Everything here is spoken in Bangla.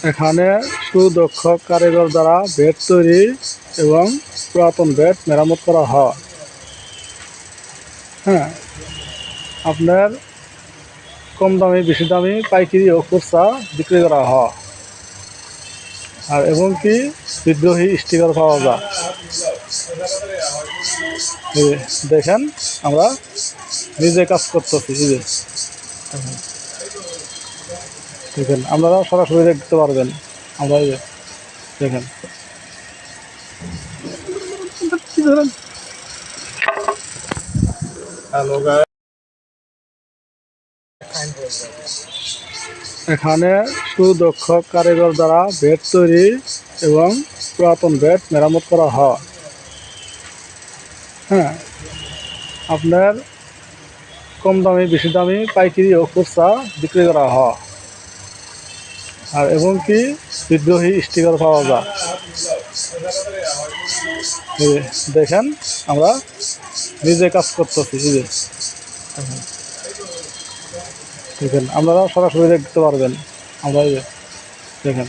এখানে সুদক্ষ কারিগর দ্বারা বেড তৈরি এবং পুরাতন বেড মেরামত করা হয়। হ্যাঁ, আপনার কম দামি, বেশি দামি, পাইকারি ও খুচরা বিক্রি করা হয়। আর এবং কি বিদ্রোহী স্টিকার পাওয়া যায়। দেখেন আমরা নিজে কাজ করতেছি। দেখেন আপনারা সরাসরি দেখতে পারবেন। আমরা দেখেন এখানে সুদক্ষ কারিগর দ্বারা বেড তৈরি এবং পুরাতন বেড মেরামত করা হয়। হ্যাঁ, আপনার কম দামি, বেশি দামি, পাইকারি ও খুচরা বিক্রি করা হয়। আর এবং কি বিদ্রোহী স্টিকার পাওয়া যায়। দেখেন আমরা নিজে কাজ করতেছি। দেখেন আপনারা সরাসরি দেখতে পারবেন। আমরা দেখেন